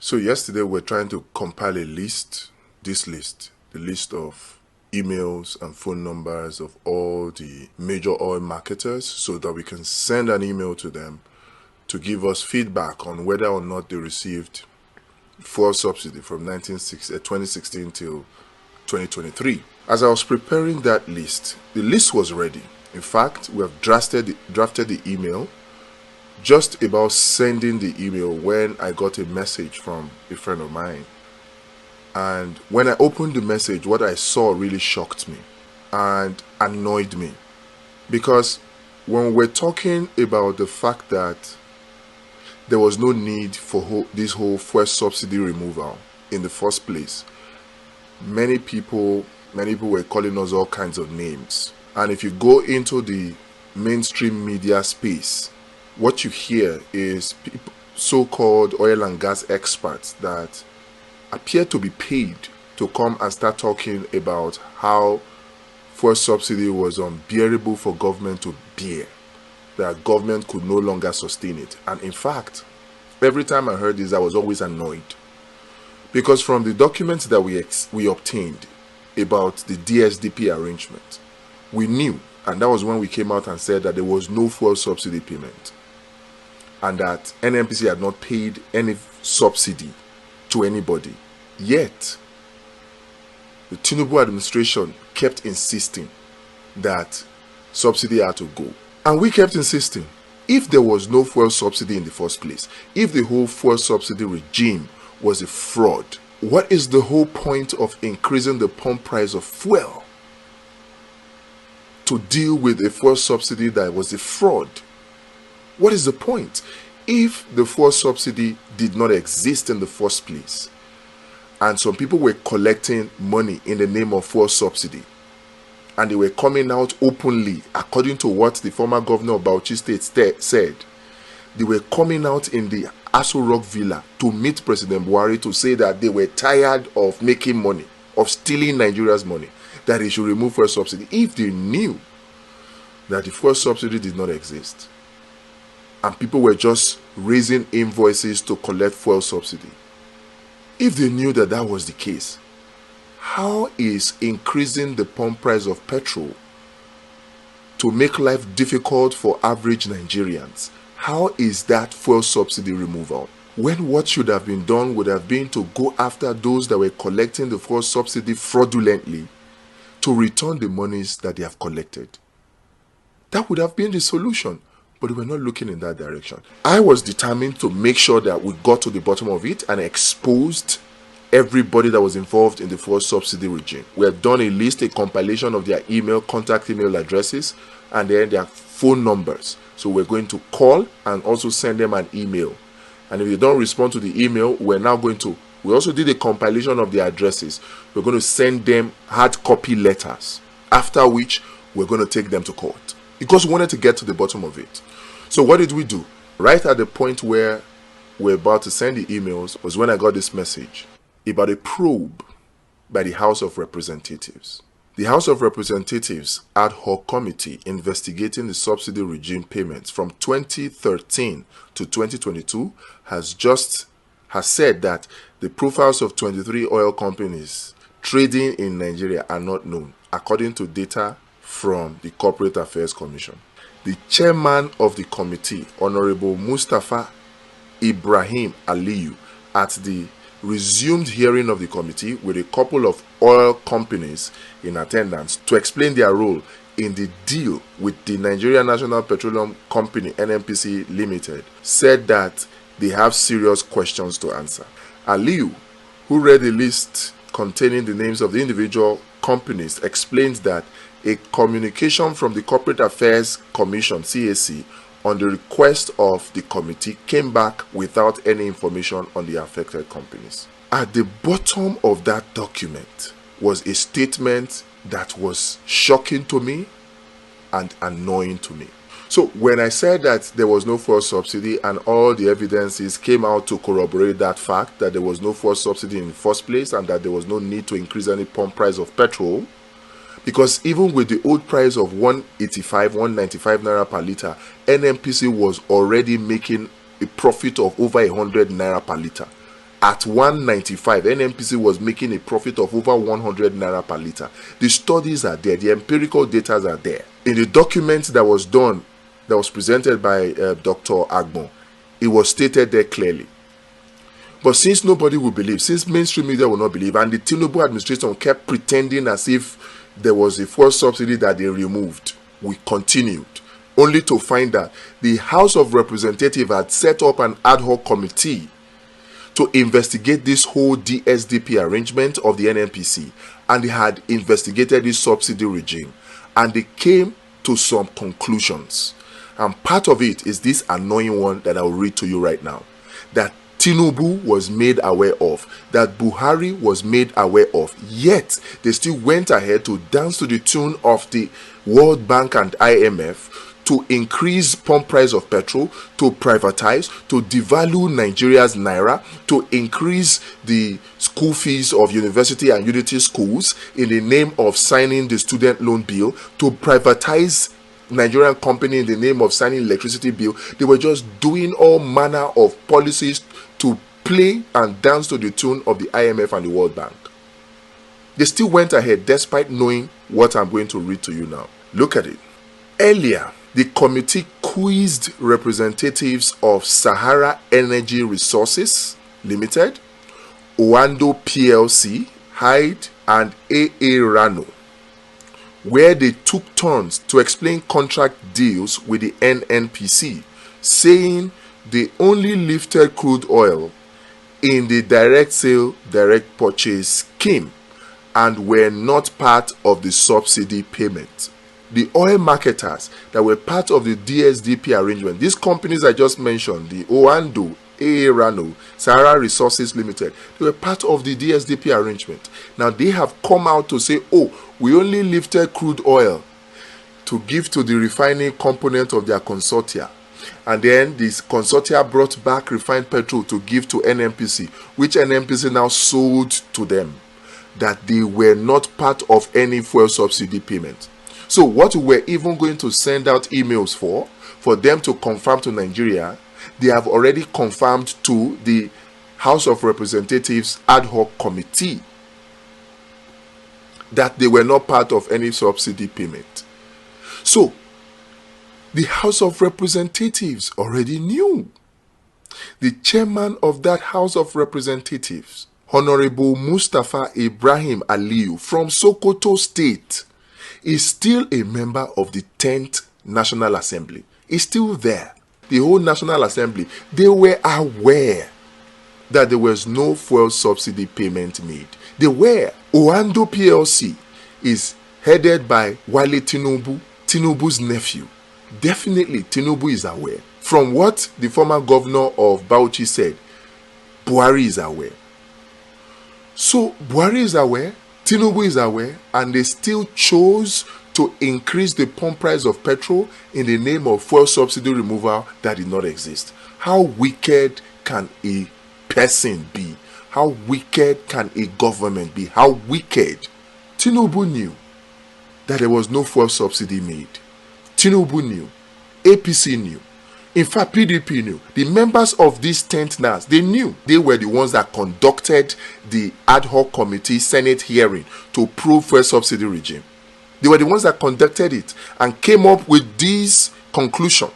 So yesterday we're trying to compile a list, the list of emails and phone numbers of all the major oil marketers so that we can send an email to them to give us feedback on whether or not they received fuel subsidy from 2016 till 2023. As I was preparing that list, the list was ready. In fact, we have drafted the email, just about sending the email when I got a message from a friend of mine. And when I opened the message, what I saw really shocked me and annoyed me. Because when we're talking about the fact that there was no need for this whole fuel subsidy removal in the first place, many people were calling us all kinds of names. And if you go into the mainstream media space, what you hear is so-called oil and gas experts that appear to be paid to come and start talking about how fuel subsidy was unbearable for government to bear, that government could no longer sustain it. And in fact, every time I heard this, I was always annoyed. Because from the documents that we obtained about the DSDP arrangement, we knew, and that was when we came out and said that there was no fuel subsidy payment, and that NNPC had not paid any subsidy to anybody. Yet, the Tinubu administration kept insisting that subsidy had to go. And we kept insisting, if there was no fuel subsidy in the first place, if the whole fuel subsidy regime was a fraud, what is the whole point of increasing the pump price of fuel to deal with a fuel subsidy that was a fraud? What is the point? If the fuel subsidy did not exist in the first place, and some people were collecting money in the name of fuel subsidy, and they were coming out openly, according to what the former governor of Bauchi State said, they were coming out in the Aso Rock Villa to meet President Buhari to say that they were tired of making money, of stealing Nigeria's money, that he should remove fuel subsidy. If they knew that the fuel subsidy did not exist, and people were just raising invoices to collect fuel subsidy, if they knew that that was the case, how is increasing the pump price of petrol to make life difficult for average Nigerians, how is that fuel subsidy removal? When what should have been done would have been to go after those that were collecting the fuel subsidy fraudulently to return the monies that they have collected. That would have been the solution. But we were not looking in that direction. I was determined to make sure that we got to the bottom of it and exposed everybody that was involved in the fuel subsidy regime. We have done a list, a compilation of their contact email addresses, and then their phone numbers. So we're going to call and also send them an email. And if they don't respond to the email, we also did a compilation of their addresses. We're going to send them hard copy letters, after which we're going to take them to court, because we wanted to get to the bottom of it. So what did we do? Right at the point where we're about to send the emails was when I got this message about a probe by the House of Representatives. The House of Representatives ad hoc committee investigating the subsidy regime payments from 2013 to 2022 has said that the profiles of 23 oil companies trading in Nigeria are not known, according to data from the Corporate Affairs Commission. The chairman of the committee, Honorable Mustafa Ibrahim Aliyu, at the resumed hearing of the committee with a couple of oil companies in attendance to explain their role in the deal with the Nigerian National Petroleum Company, NNPC Limited, said that they have serious questions to answer. Aliyu, who read the list containing the names of the individual companies, explained that a communication from the Corporate Affairs Commission, CAC, on the request of the committee came back without any information on the affected companies. At the bottom of that document was a statement that was shocking to me and annoying to me. So when I said that there was no fuel subsidy and all the evidences came out to corroborate that fact, that there was no fuel subsidy in the first place and that there was no need to increase any pump price of petrol, because even with the old price of 185, 195 naira per liter, NNPC was already making a profit of over 100 naira per liter at 195, NNPC was making a profit of over 100 naira per litre. The studies are there, the empirical data are there. In the document that was done, that was presented by Dr. Agbon, it was stated there clearly. But since nobody will believe, since mainstream media will not believe, and the Tinubu administration kept pretending as if there was a fuel subsidy that they removed, we continued, only to find that the House of Representatives had set up an ad hoc committee to investigate this whole DSDP arrangement of the NNPC, and they had investigated this subsidy regime, and they came to some conclusions. And part of it is this annoying one that I will read to you right now, that Tinubu was made aware of, that Buhari was made aware of, yet they still went ahead to dance to the tune of the World Bank and IMF to increase pump price of petrol, to privatize, to devalue Nigeria's naira, to increase the school fees of university and unity schools in the name of signing the student loan bill, to privatize Nigerian company in the name of signing electricity bill. They were just doing all manner of policies to play and dance to the tune of the IMF and the World Bank. They still went ahead despite knowing what I'm going to read to you now. Look at it. Earlier, the committee quizzed representatives of Sahara Energy Resources Limited, Oando PLC, Hyde, and AA Rano, where they took turns to explain contract deals with the NNPC, saying they only lifted crude oil in the direct sale, direct purchase scheme and were not part of the subsidy payment. The oil marketers that were part of the DSDP arrangement, these companies I just mentioned, the Oando, AA Rano, Sahara Resources Limited, they were part of the DSDP arrangement. Now they have come out to say, oh, we only lifted crude oil to give to the refining component of their consortia. And then this consortia brought back refined petrol to give to NNPC, which NNPC now sold to them, that they were not part of any fuel subsidy payment. So what we were even going to send out emails for them to confirm to Nigeria, they have already confirmed to the House of Representatives ad hoc committee that they were not part of any subsidy payment. So the House of Representatives already knew. The chairman of that House of Representatives, Honorable Mustafa Ibrahim Aliyu from Sokoto State, is still a member of the 10th National Assembly. He's still there. The whole National Assembly, they were aware that there was no fuel subsidy payment made. They were. Oando PLC is headed by Wale Tinubu, Tinubu's nephew. Definitely, Tinubu is aware. From what the former governor of Bauchi said, Buhari is aware. So, Buhari is aware, Tinubu is aware, and they still chose to increase the pump price of petrol in the name of fuel subsidy removal that did not exist. How wicked can a person be? How wicked can a government be? How wicked? Tinubu knew that there was no fuel subsidy made. Tinubu knew. APC knew. In fact, PDP knew. The members of this 10th NAS, they knew. They were the ones that conducted the ad hoc committee Senate hearing to prove fuel subsidy regime. They were the ones that conducted it and came up with this conclusion,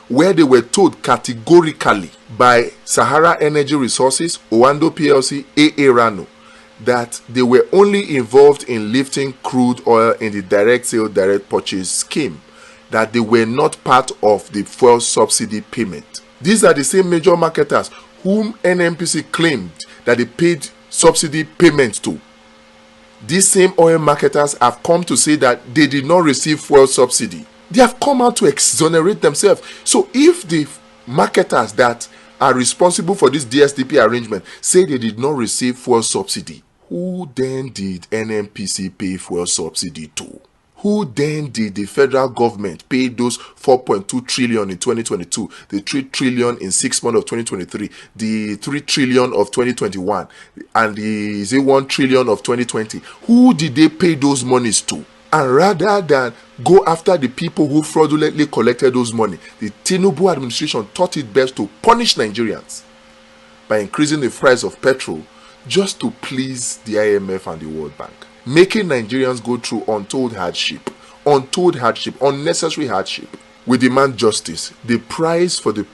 where they were told categorically by Sahara Energy Resources, Oando PLC, AA Rano, that they were only involved in lifting crude oil in the direct sale, direct purchase scheme, that they were not part of the fuel subsidy payment. These are the same major marketers whom NNPC claimed that they paid subsidy payments to. These same oil marketers have come to say that they did not receive fuel subsidy. They have come out to exonerate themselves. So if the marketers that are responsible for this DSDP arrangement say they did not receive fuel subsidy, who then did NNPC pay fuel subsidy to? Who then did the federal government pay those 4.2 trillion in 2022, the 3 trillion in 6 months of 2023, the 3 trillion of 2021, and the 1 trillion of 2020? Who did they pay those monies to? And rather than go after the people who fraudulently collected those money, the Tinubu administration thought it best to punish Nigerians by increasing the price of petrol just to please the IMF and the World Bank, making Nigerians go through untold hardship, unnecessary hardship. We demand justice. The price for the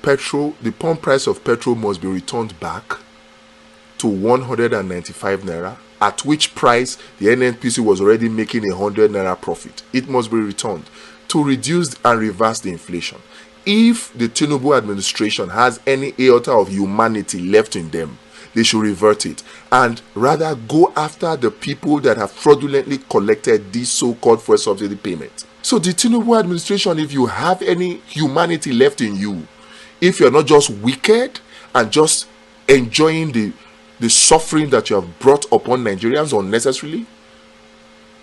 pump price of petrol must be returned back to 195 naira, at which price the NNPC was already making 100 naira profit. It must be returned to reduce and reverse the inflation. If the Tinubu administration has any iota of humanity left in them, they should revert it and rather go after the people that have fraudulently collected this so-called fuel subsidy payment. So the Tinubu administration, if you have any humanity left in you, if you're not just wicked and just enjoying the suffering that you have brought upon Nigerians unnecessarily,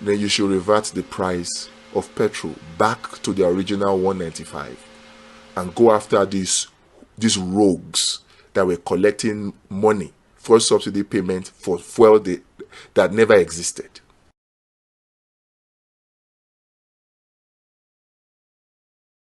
then you should revert the price of petrol back to the original 195 and go after these rogues that were collecting money for subsidy payment for fuel that never existed.